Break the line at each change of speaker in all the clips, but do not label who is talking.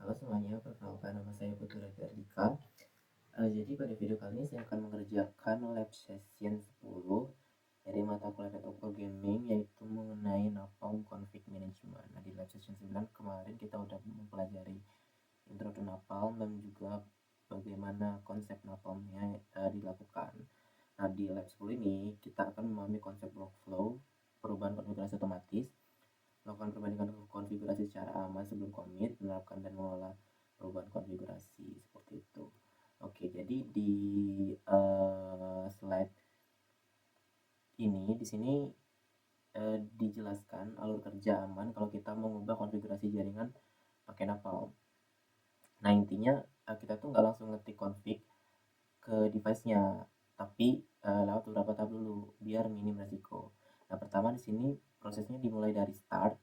Halo semuanya, perkenalkan nama saya Putu Ardika. Jadi pada video kali ini saya akan mengerjakan lab session 10 dari mata kuliah Laptop Programming, yaitu mengenai Napalm Config Management. Nah, di lab session 9 kemarin kita udah mempelajari intro to Napalm dan juga bagaimana konsep Napalmnya dilakukan. Nah, di lab 10 ini kita akan memahami konsep workflow, perubahan konfigurasi otomatis, melakukan perbandingan konfigurasi secara aman sebelum commit, menerapkan dan mengelola perubahan konfigurasi seperti itu. Oke, jadi di slide ini di sini dijelaskan alur kerja aman kalau kita mengubah konfigurasi jaringan pakai Napalm. Nah, intinya kita tuh nggak langsung ngetik config ke device-nya, tapi lewat beberapa tahap dulu biar minim resiko. Nah, pertama di sini prosesnya dimulai dari start.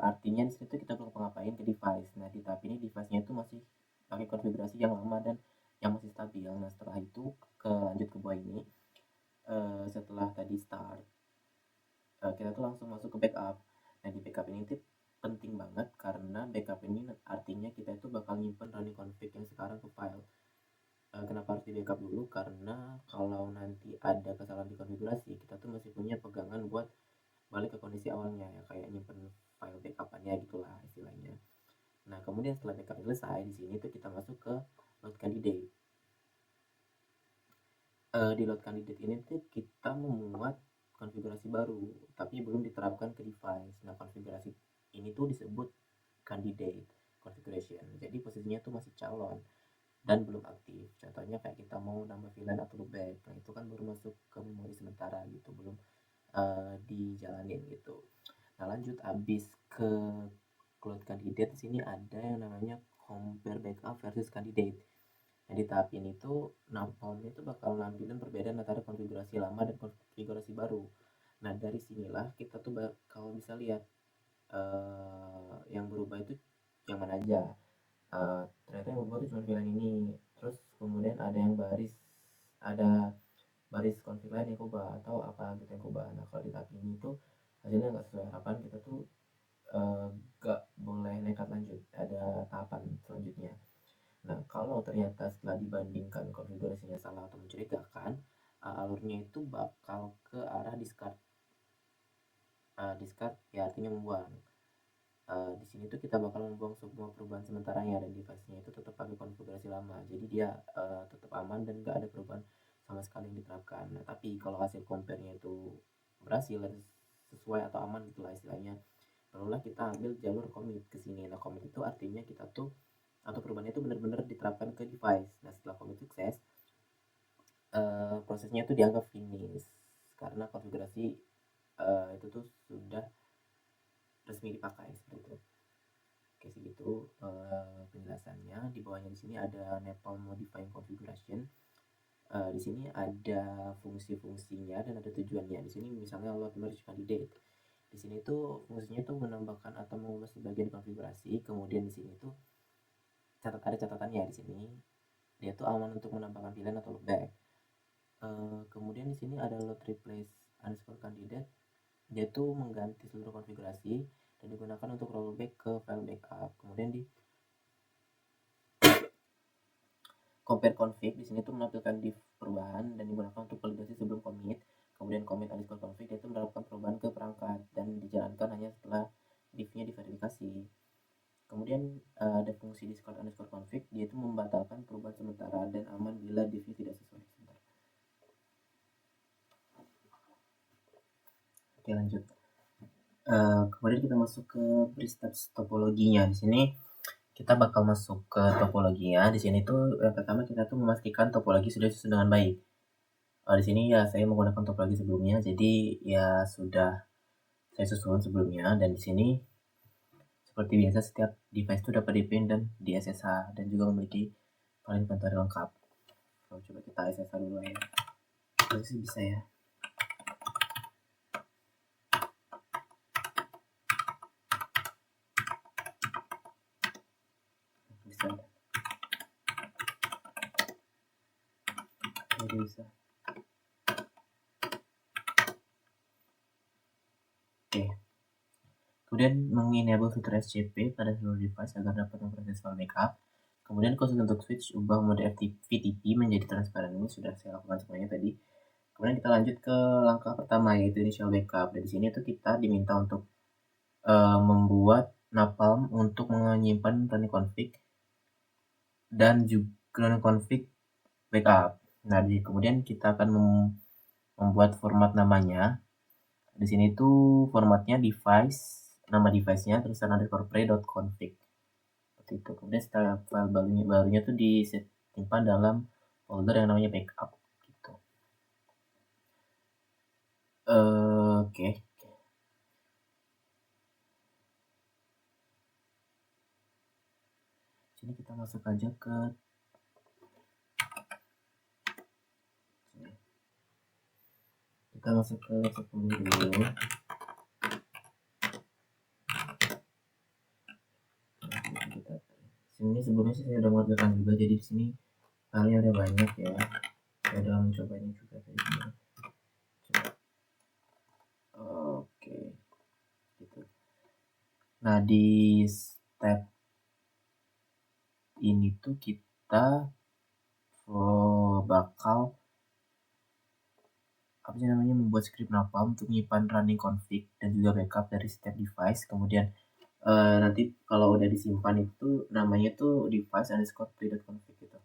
Artinya di situ kita belum ngapain ke device. Nah, di tahap ini device-nya itu masih pakai konfigurasi yang lama dan yang masih stabil. Nah, setelah itu lanjut ke bawah ini. Setelah tadi start, kita tuh langsung masuk ke backup. Nah, di backup ini tuh penting banget karena backup ini artinya kita itu bakal nyimpen running config yang sekarang ke file. Kenapa harus di backup dulu? Karena kalau nanti ada kesalahan di konfigurasi, kita tuh masih punya pegangan buat balik ke kondisi awalnya, ya kayak nyimpen file backupannya gitulah istilahnya. Nah, kemudian setelah backup selesai, di sini tuh kita masuk ke load candidate. Di load candidate ini tuh kita memuat konfigurasi baru, tapi belum diterapkan ke device. Nah, konfigurasi ini tuh disebut candidate configuration. Jadi posisinya tuh masih calon dan belum aktif. Contohnya kayak kita mau nambah VLAN atau loopback. Nah, itu kan baru masuk ke memori sementara gitu, belum dijalanin gitu. Nah, lanjut abis ke cloud candidate, di sini ada yang namanya compare backup versus candidate. Nah, di tahap ini tuh Napalm itu bakal nampilin perbedaan antara konfigurasi lama dan konfigurasi baru. Nah, dari sinilah kita tuh bakal bisa lihat yang berubah itu yang mana aja. Ternyata yang berubah itu cuma VLAN ini. Terus kemudian ada baris konfig lain yang kubah atau apa gitu yang kubah. Nah, kalau di tahap ini tuh hasilnya nggak sesuai harapan, kita tuh nggak boleh nekat lanjut, ada tahapan selanjutnya. Nah, kalau ternyata setelah dibandingkan konfigurasinya salah atau mencurigakan, alurnya itu bakal ke arah discard. Discard ya artinya membuang. Di sini tuh kita bakal membuang semua perubahan sementaranya dan device-nya itu tetap pakai konfigurasi lama. Jadi dia tetap aman dan nggak ada perubahan sama sekali yang diterapkan. Nah, tapi kalau hasil compare-nya itu berhasil dan sesuai atau aman itulah istilahnya, barulah kita ambil jalur commit ke sini. Nah, commit itu artinya kita tuh atau perubahan itu benar-benar diterapkan ke device. Nah, setelah commit sukses, prosesnya itu dianggap finish karena konfigurasi itu tuh sudah resmi dipakai seperti itu. Oke, segitu penjelasannya. Di bawahnya di sini ada Napalm modifying configuration. Di sini ada fungsi-fungsinya dan ada tujuannya. Di sini misalnya load merge candidate. Di sini tuh fungsinya tuh menambahkan atau mengubah sebagian konfigurasi. Kemudian di sini tuh ada catatannya di sini. Dia tuh aman untuk menambahkan VLAN atau loopback. Kemudian di sini ada load replace underscore candidate. Dia tuh mengganti seluruh konfigurasi dan digunakan untuk rollback ke file backup. Kemudian di compare config di sini tuh menampilkan div perubahan dan digunakan untuk validasi sebelum commit. Kemudian commit underscore config itu menerapkan perubahan ke perangkat dan dijalankan hanya setelah div-nya diverifikasi. Kemudian ada fungsi discard underscore config, dia itu membatalkan perubahan sementara dan aman bila div-nya tidak sesuai. Oke, lanjut. Kemudian kita masuk ke pre-steps topologinya. Di sini kita bakal masuk ke topologinya. Di sini tuh yang pertama kita tuh memastikan topologi sudah disusun dengan baik. Di sini ya saya menggunakan topologi sebelumnya, jadi ya sudah saya susun sebelumnya. Dan di sini seperti biasa setiap device itu dapat dipin dan di SSH dan juga memiliki file inventory lengkap. Coba kita SSH dulu ya. Terus bisa ya. Bisa. Jadi bisa. Oke. Kemudian mengenable fitur SCP pada seluruh device agar dapat memproses file backup. Kemudian khusus untuk switch, ubah mode VTP menjadi transparan. Ini sudah saya lakukan semuanya tadi. Kemudian kita lanjut ke langkah pertama, yaitu initial backup. Dan di sini tuh kita diminta untuk membuat napalm untuk menyimpan running config dan juga running config backup. Nah, kemudian kita akan membuat format namanya. Di sini tuh formatnya device, nama device-nya, terus underscore play.config. Seperti itu. Kemudian setelah file barunya tuh disimpan dalam folder yang namanya backup. Gitu. Oke. Sini kita masuk aja ke laptop dulu. Sini sebelumnya sih saya udah mengerjakan juga, jadi di sini filenya ada banyak ya. Saya udah mencobanya juga tadi. Oke, gitu. Nah, di step ini tuh kita bakal apa sih namanya, membuat script napalm untuk menyimpan running config dan juga backup dari setiap device. Kemudian nanti kalau udah disimpan itu namanya tuh device underscore play.config gitu.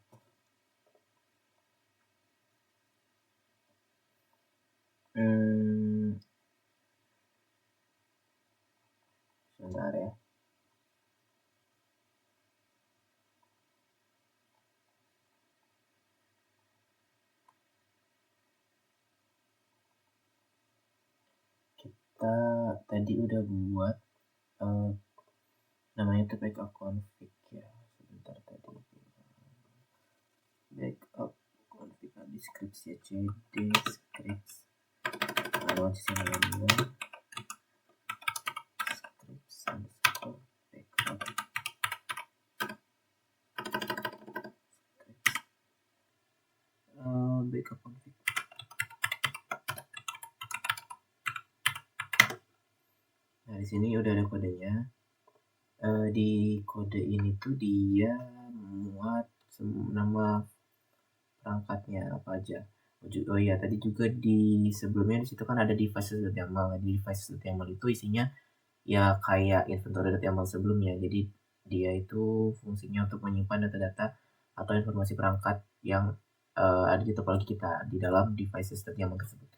Sebentar ya. Kita tadi udah buat namanya tuh backup config ya. Sebentar tadi. Backup config description ya, cd scripts. Kalau di sini dulu. Scripts underscore backup. Backup config. Nah, di sini udah ada kodenya. Di kode ini tuh dia muat nama perangkatnya apa aja. Oh iya, tadi juga di sebelumnya di situ kan ada device.yaml. Di device.yaml itu isinya ya kayak inventory.yaml sebelumnya. Jadi dia itu fungsinya untuk menyimpan data-data atau informasi perangkat yang ada di topologi kita di dalam devices.yaml tersebut.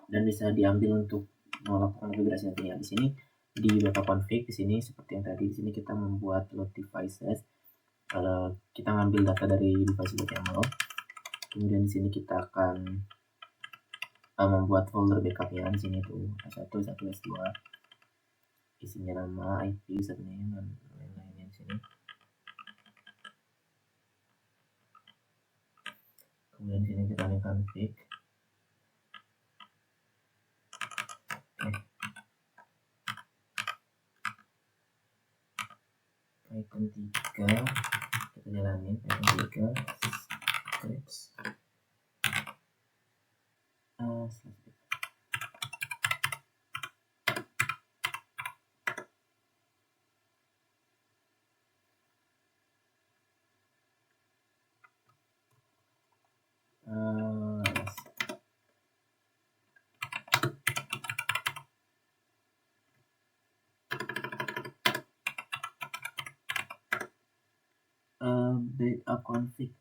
Dan bisa diambil untuk melakukan konfigurasi nantinya. Di sini di backup config di sini seperti yang tadi, di sini kita membuat load devices. Kita ngambil data dari device.yaml. Kemudian di sini kita akan membuat folder backupnya. Di sini tuh S1, S1, S2, isinya nama, IP, username, dan lain-lainnya di sini. Kemudian di sini kita akan config. Python 3 kita jalanin. Python 3 scripts backup config.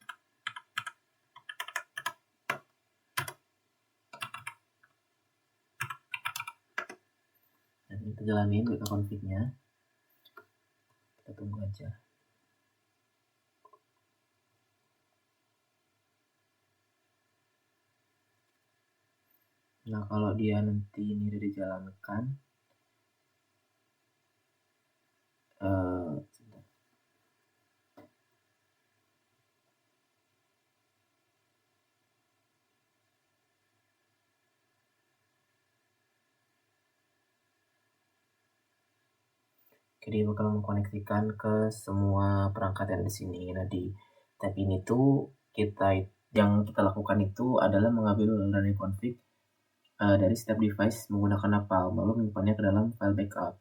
Dan kita jalanin backup confignya. Kita tunggu aja. Nah, kalau dia nanti ini udah dijalankan, dia bakal mengkoneksikan ke semua perangkat yang di sini. Nah, di tab ini tuh yang kita lakukan itu adalah mengambil running config dari setiap device menggunakan napalm lalu menyimpannya ke dalam file backup.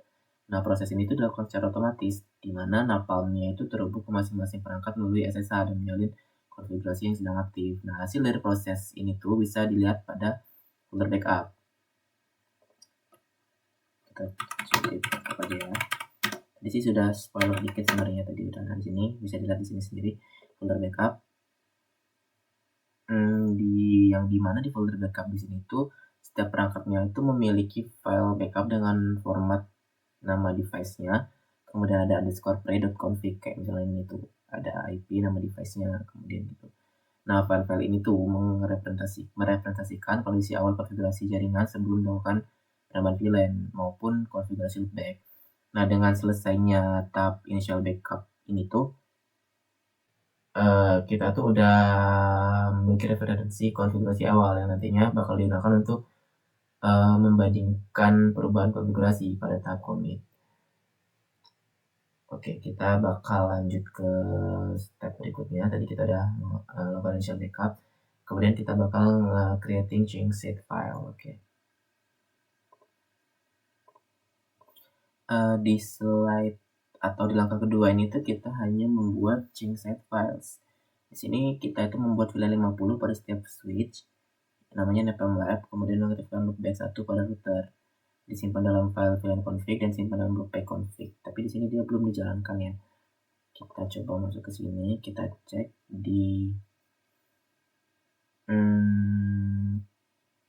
Nah, proses ini itu dilakukan secara otomatis, di mana napalmnya itu terhubung ke masing-masing perangkat melalui SSH dan menyalin konfigurasi yang sedang aktif. Nah, hasil dari proses ini tuh bisa dilihat pada folder backup. Kita skip apa aja ya. Di sini sudah spoiler dikit sebenarnya tadi udah. Nah, di sini bisa dilihat di sini sendiri folder backup. Yang dimana di folder backup di sini tuh setiap perangkatnya itu memiliki file backup dengan format nama device-nya, kemudian ada underscore play.config kayak misalnya ini tuh ada IP nama device-nya, kemudian gitu. Nah, file-file ini tuh merepresentasikan kondisi awal konfigurasi jaringan sebelum dilakukan penambahan VLAN maupun konfigurasi loopback. Nah, dengan selesainya tahap initial backup ini tuh kita tuh udah memiliki referensi konfigurasi awal yang nantinya bakal digunakan untuk membandingkan perubahan konfigurasi pada tahap commit. Oke, kita bakal lanjut ke step berikutnya. Tadi kita udah lakukan initial backup. Kemudian kita bakal creating change set file. Oke. Di slide atau di langkah kedua ini tuh kita hanya membuat change set files. Di sini kita itu membuat VLAN 50 pada setiap switch, namanya napalm lab, kemudian mengaktifkan loopback 1 pada router, disimpan dalam file VLAN config dan simpan dalam loopback config. Tapi di sini dia belum dijalankan ya. Kita coba masuk ke sini, kita cek di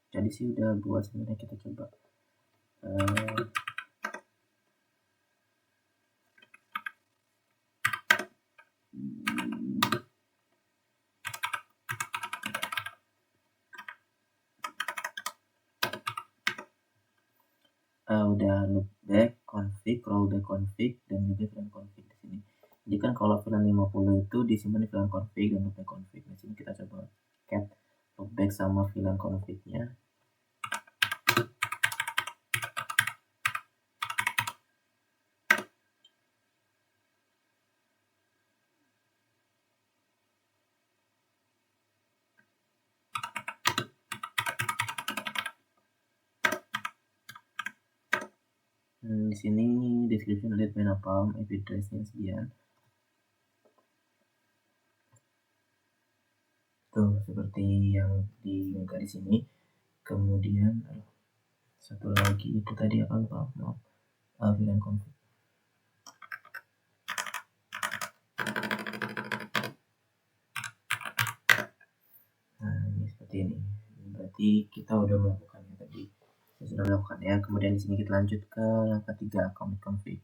jadi sih udah buat sebenarnya, kita coba udah loopback config, rollback config, dan juga VLAN config di sini. Jadi kan kalau VLAN 50 itu disimpan di VLAN config dan loopback config. Nah, sini kita coba cat loopback sama VLAN config-nya. Di sini description lead by napalm, IP address-nya sekian. Tuh, seperti yang diunggah di sini. Kemudian satu lagi itu tadi akan maaf VLAN config. Nah, ini seperti ini. Berarti kita udah melakukannya tadi. Saya sudah melakukannya. Kemudian di sini kita lanjut ke langkah 3, commit config.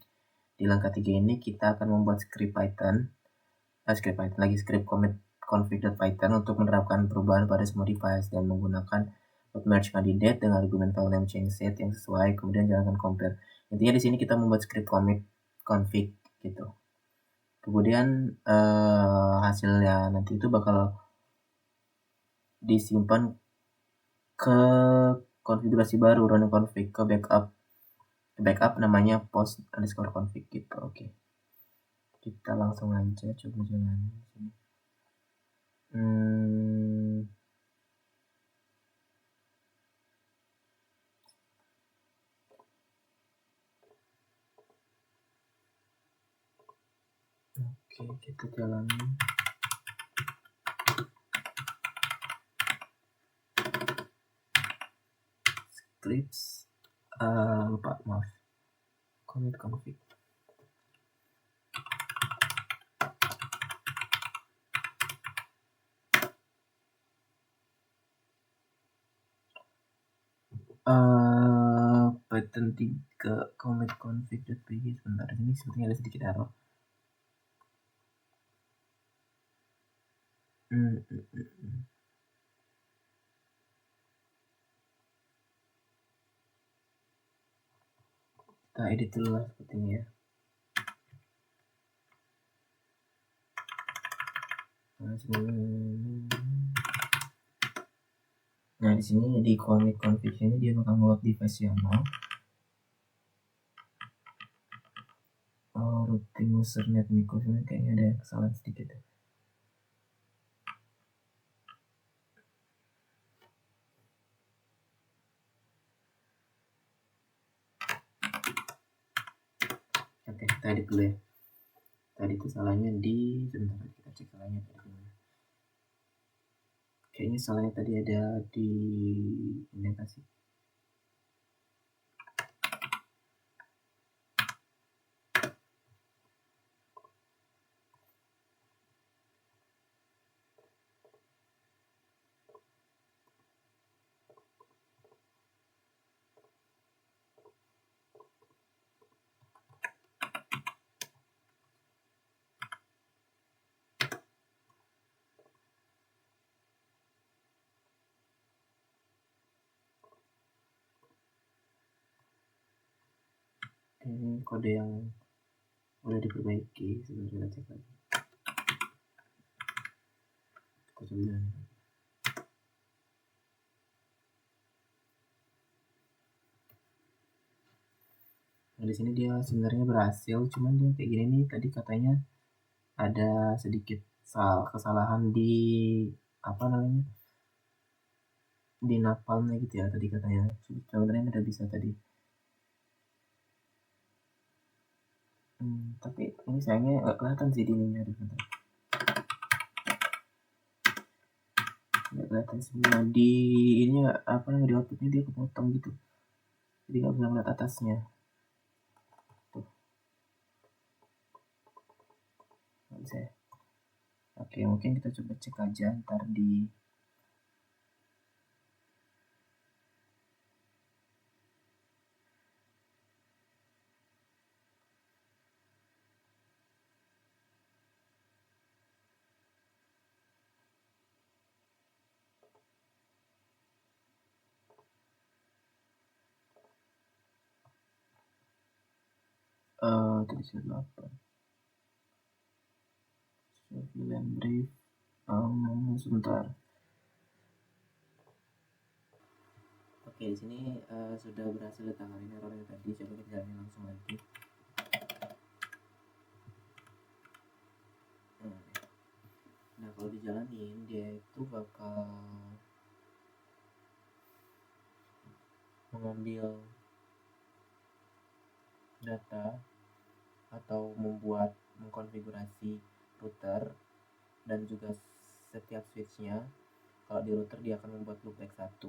Di langkah 3 ini kita akan membuat script Python script commit config.python untuk menerapkan perubahan pada semua device dan menggunakan merge candidate dengan argumen file name change set yang sesuai, kemudian jalankan compare. Intinya di sini kita membuat script commit config gitu. Kemudian hasilnya nanti itu bakal disimpan ke konfigurasi baru running config, ke backup namanya post_config gitu. Oke. Kita langsung aja coba jalan sini. Oke, kita jalani. Scripts lupa, maaf. Commit config. Python 3 commit config.py. Sebentar, ini sepertinya ada sedikit error. Kita edit dulu lah sepertinya ya. Nah, di sini di commit config ini dia bakal ngeload device yang mau. Routing user net micro ini kayaknya ada kesalahan sedikit ya. kita edit dulu ya. Tadi itu salahnya di sebentar, kita cek salahnya tadi gimana. Kayaknya salahnya tadi ada di indentasi. Ini kode yang udah diperbaiki, sebentar kita cek lagi. Kita coba. Nah, di sini dia sebenarnya berhasil, cuman dia kayak gini nih, tadi katanya ada sedikit kesalahan di apa namanya, di napalmnya gitu ya tadi katanya. Sebenarnya udah bisa tadi. Tapi ini sayangnya nggak kelihatan sih di ininya, bentar. Nggak kelihatan semua di ininya, apa namanya, di outputnya dia kepotong gitu, jadi nggak bisa ngeliat atasnya. Tuh, nggak bisa ya. Oke, mungkin kita coba cek aja ntar di tulis apa, surveillance brief. Sebentar. Oke, di sini sudah berhasil ditangani errornya tadi. Coba kita jalanin langsung lagi. Nah, kalau dijalanin dia itu bakal mengambil data atau mengkonfigurasi router dan juga setiap switchnya. Kalau di router dia akan membuat loopback 1,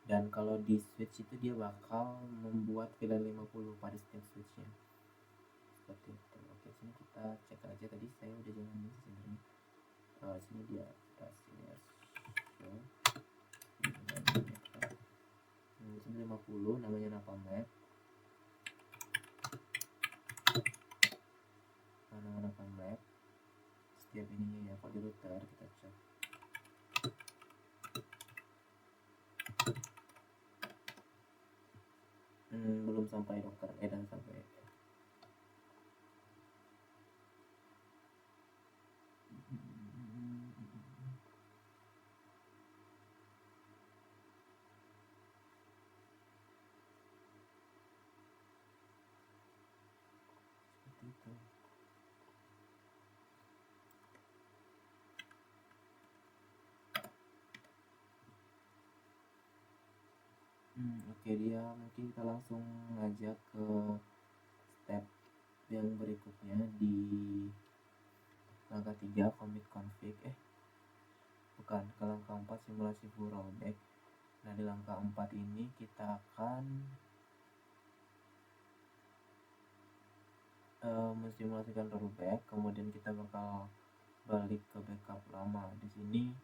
dan kalau di switch itu dia bakal membuat VLAN 50 pada setiap switchnya, seperti itu. Oke, sini kita cek aja, tadi saya udah jalanin sebenarnya. Sini dia hasilnya show. Sini 50, namanya napalm. Nama napalm setiap ininya ya. Kalau di router kita cek. Belum sampai dokter, dan sampai. Seperti itu. Oke, dia mungkin kita langsung ngajak ke step yang berikutnya di langkah 3, commit config. Bukan, ke langkah 4, simulasi full rollback. Nah, di langkah 4 ini kita akan mensimulasikan rollback, kemudian kita bakal balik ke backup lama. Di sini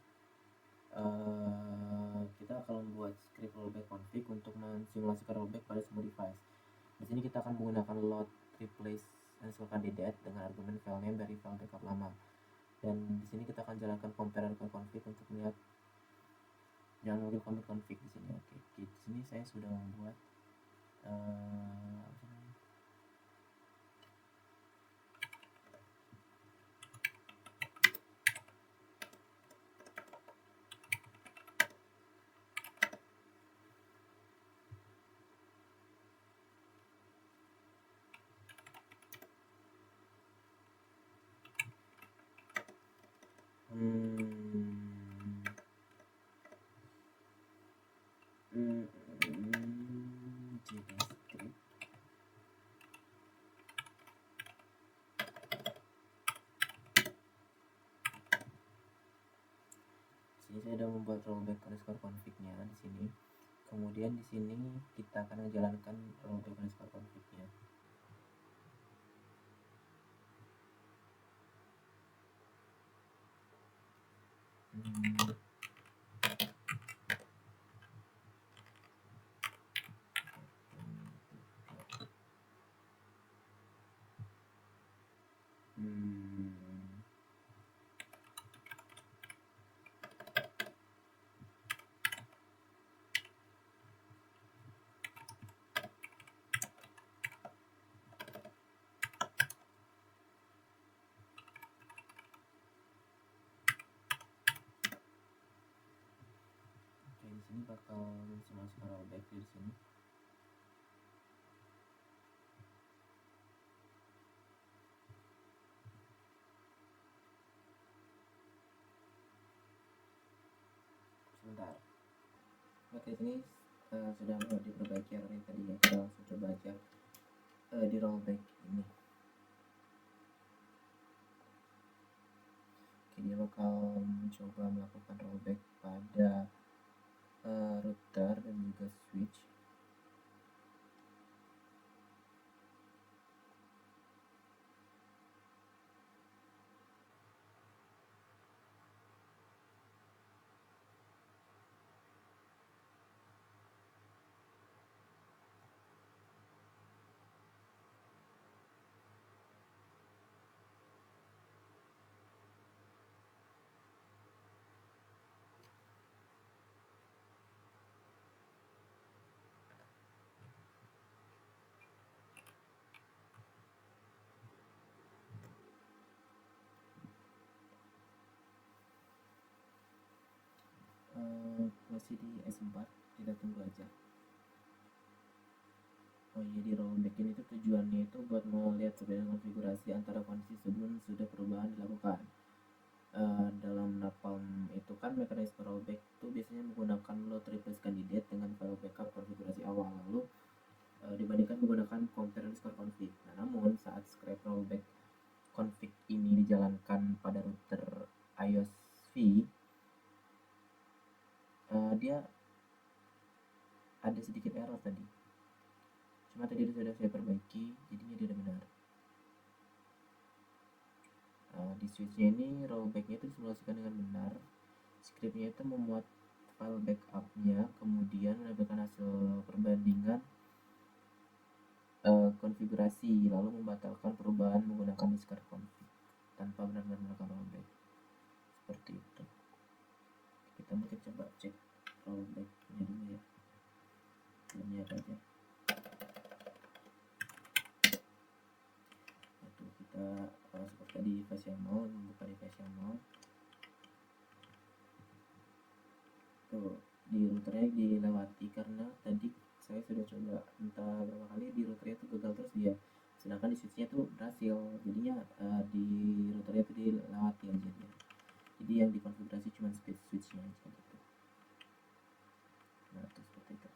kita akan membuat script rollback config untuk mensimulasikan rollback pada semua device. Di sini kita akan menggunakan load replace install candidate dengan argumen file name dari file backup lama. Dan di sini kita akan jalankan compare config untuk melihat, jangan lupa commit config di sini. Oke, di sini saya sudah membuat Ini saya sudah membuat rollback underscore config-nya di sini. Kemudian di sini kita akan menjalankan rollback underscore config-nya. Di sini bakal masuk rollback di sini. Sebentar. Oke, ini sudah diperbaiki yang tadi ya. Kita langsung coba aja di rollback ini. Oke, dia bakal mencoba melakukan rollback pada router dan juga switch. Masih di S4, kita tunggu aja. Oh iya, di rollback ini tuh tujuannya itu buat melihat perbedaan konfigurasi antara kondisi sebelum sudah perubahan dilakukan. Dalam napalm itu kan mekanisme rollback itu biasanya menggunakan load replace candidate dengan file backup konfigurasi awal, lalu dibandingkan menggunakan compare underscore config. Nah, namun saat script rollback config ini dijalankan pada router iOS V, dia ada sedikit error tadi. Cuma tadi sudah saya perbaiki, jadinya dia udah benar. Di switchnya ini rollbacknya itu disimulasikan dengan benar. Scriptnya itu memuat file backupnya, kemudian menampilkan hasil perbandingan konfigurasi, lalu membatalkan perubahan menggunakan discard config tanpa benar-benar melakukan rollback. Seperti itu. Kita mungkin coba cek rollbacknya dulu ya. Filmnya apa aja. Itu kita seperti tadi device yang mau, membuka device yang mau. Tuh, di routernya dilewati karena tadi saya sudah coba entah berapa kali di routernya itu gagal terus dia, sedangkan di switchnya tuh berhasil, jadinya di routernya itu dilewati aja dia. Jadi yang dikonfigurasi cuma speed switchnya aja gitu. Nah, itu seperti itu.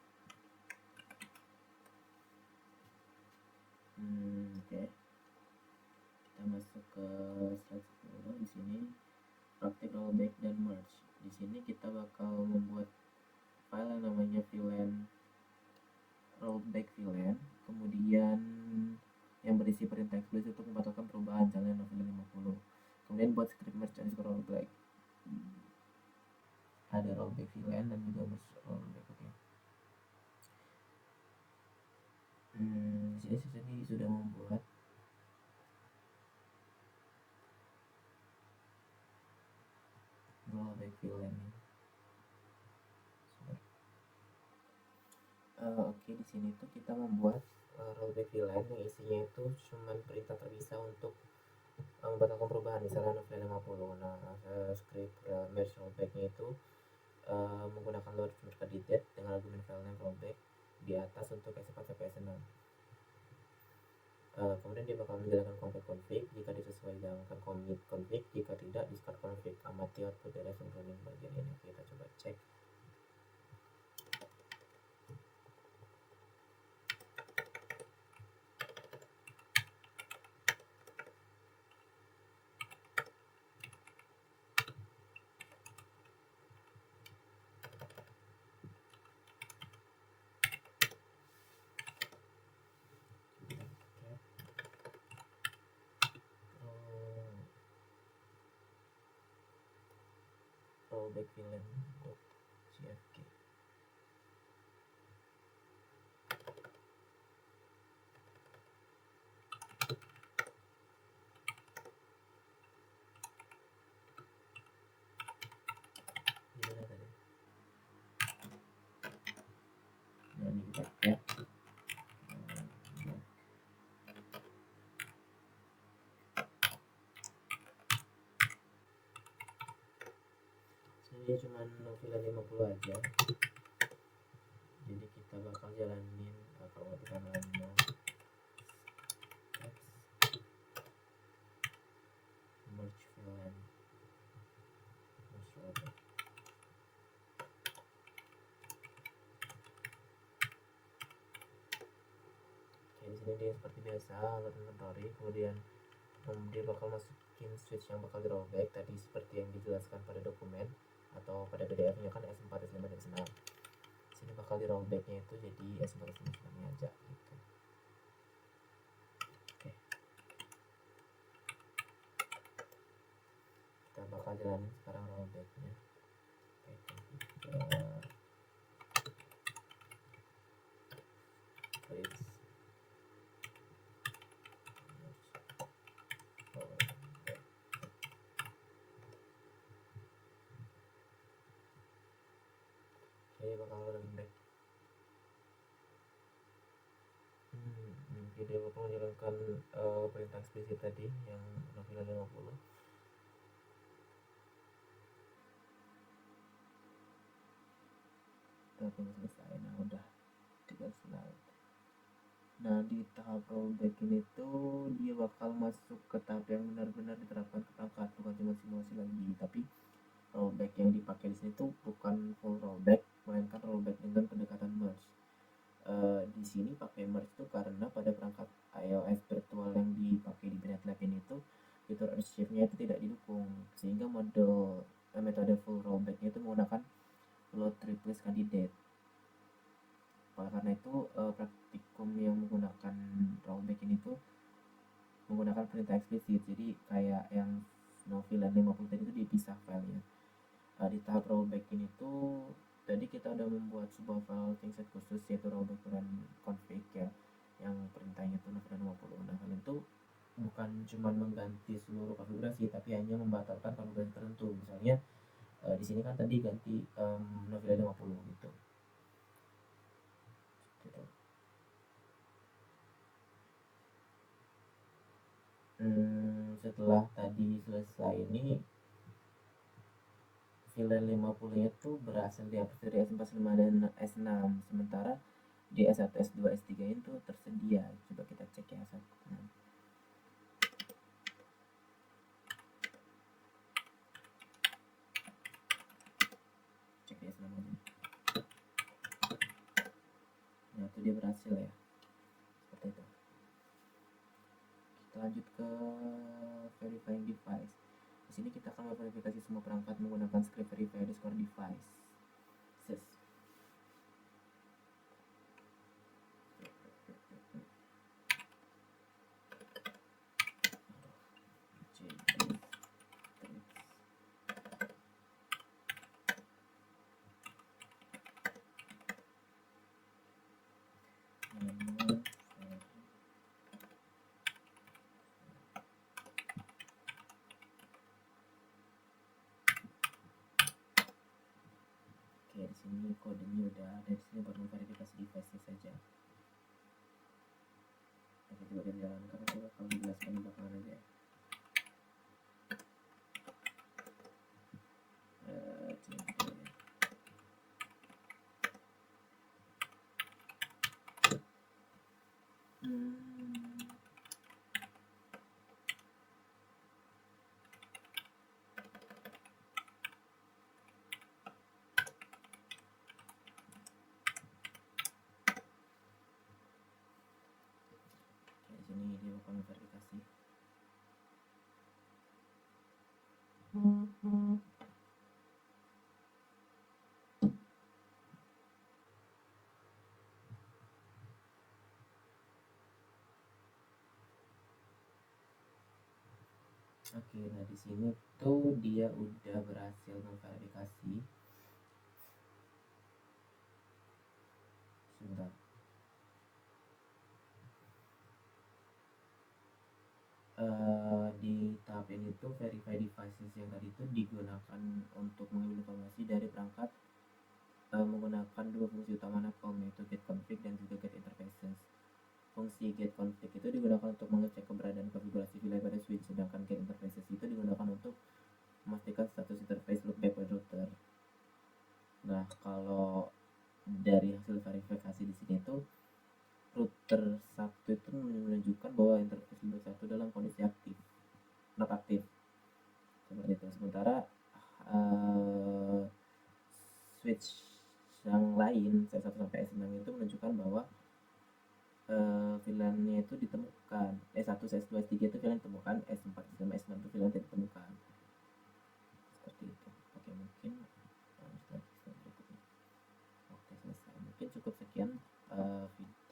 Oke. Kita masuk ke slide 10 di sini. Praktik rollback dan merge. Di sini kita bakal membuat file yang namanya VLAN rollback VLAN, kemudian yang berisi perintah eksplisit untuk membatalkan perubahan jalan November 50. Kemudian buat script merge underscore rollback. Ada rollback VLAN dan juga merge rollback. Oke. Di sini sudah membuat rollback VLAN. Oke, di sini tuh kita membuat rollback VLAN yang isinya itu cuma perintah terpisah untuk membatalkan perubahan, misalnya November 50. Nah, script merge rollbacknya itu menggunakan load replace candidate dengan argumen file name rollback di atas untuk S4 sampai S6. Kemudian dia bakal menjalankan compare config jika disesuaikan, jalankan commit config, jika tidak discard config. Amati output dari running bagian ini. Kita coba cek. rollback villain.cfg. Gimana tadi? Nah, ini kita ya. Ini cuma Novilla 50 aja, jadi kita bakal jalanin kalau tekan run merge villain merge rollback. Oke, di sini dia seperti biasa load inventory, kemudian dia bakal masukin switch yang bakal di rollback tadi seperti yang dijelaskan pada dokumen atau pada PDF nya kan S4, S5, dan S6. Sini bakal di rollbacknya itu jadi S4, S5, S6 aja gitu. Oke, kita bakal jalanin sekarang rollbacknya. Jadi bakal rollback. Dia bakal menjalankan perintah eksplisit tadi yang Novilla 50. Kita tunggu selesai. Nah, udah 3 slide. Nah, di tahap rollback ini tuh dia bakal masuk ke tahap yang benar-benar diterapkan ke perangkat, bukan cuma simulasi lagi. Tapi rollback yang dipakai di sini tuh bukan full rollback, melainkan rollback dengan pendekatan merge. Di sini pakai merge itu karena pada perangkat iOS virtual yang dipakai di Binet Lab ini tuh fitur archive-nya itu tidak didukung, sehingga metode full rollback-nya itu menggunakan load replace candidate. Oleh karena itu praktikum yang menggunakan rollback ini tuh menggunakan perintah eksplisit, jadi kayak yang Novilla 50 tadi itu dipisah filenya. Di tahap rollback ini tuh tadi kita udah membuat sebuah file changset khusus yaitu rollback run config ya, yang perintahnya itu Novilla 50. Nah, kalian itu bukan cuma mengganti seluruh konfigurasi tapi hanya membatalkan konfigurasi tertentu. Misalnya di sini kan tadi ganti Novilla 50 gitu. Setelah tadi selesai ini villain 50 nya tuh berhasil dihapus dari S4, S5, dan S6, sementara di S1, S2, S3 itu tersedia. Coba kita cek ya S1. Cek di S6 aja. Nah, itu dia berhasil ya, seperti itu. Kita lanjut ke verifying device. Di sini kita akan memverifikasi semua perangkat menggunakan script verify underscore device. Oke, di sini kodenya udah ada, di sini baru verifikasi device saja. Oke, coba kita jalankan, aku bakal menjelaskan di belakangan aja ya. Di sini dia akan Oke, nah di sini tuh dia udah berhasil memverifikasi. Sebentar. Di tahap ini tuh verify devices yang tadi itu digunakan untuk mengambil informasi dari perangkat menggunakan dua fungsi utama NAPOM, yaitu get config dan juga get interfaces. Fungsi get config itu digunakan untuk mengecek keberadaan konfigurasi VLAN pada switch, sedangkan get interfaces itu digunakan untuk memastikan status interface loopback pada router. Nah, kalau dari hasil verifikasi di sini tuh router 1 itu menunjukkan bahwa interface router 1 dalam kondisi aktif, not aktif, seperti itu. Sementara switch yang lain S1 sampai S6 itu menunjukkan bahwa VLAN-nya itu ditemukan, S1, S2, S3 itu VLAN ditemukan, S4 sama S6 itu VLAN tidak ditemukan, seperti itu. Oke, mungkin slide berikutnya. Oke, selesai. Mungkin cukup sekian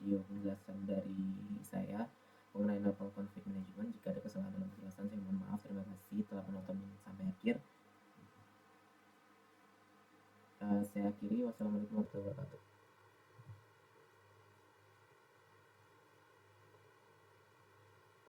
video penjelasan dari saya mengenai level config management. Jika ada kesalahan dalam penjelasan, saya mohon maaf. Terima kasih telah menonton sampai akhir. Saya akhiri. Wassalamualaikum warahmatullahi wabarakatuh.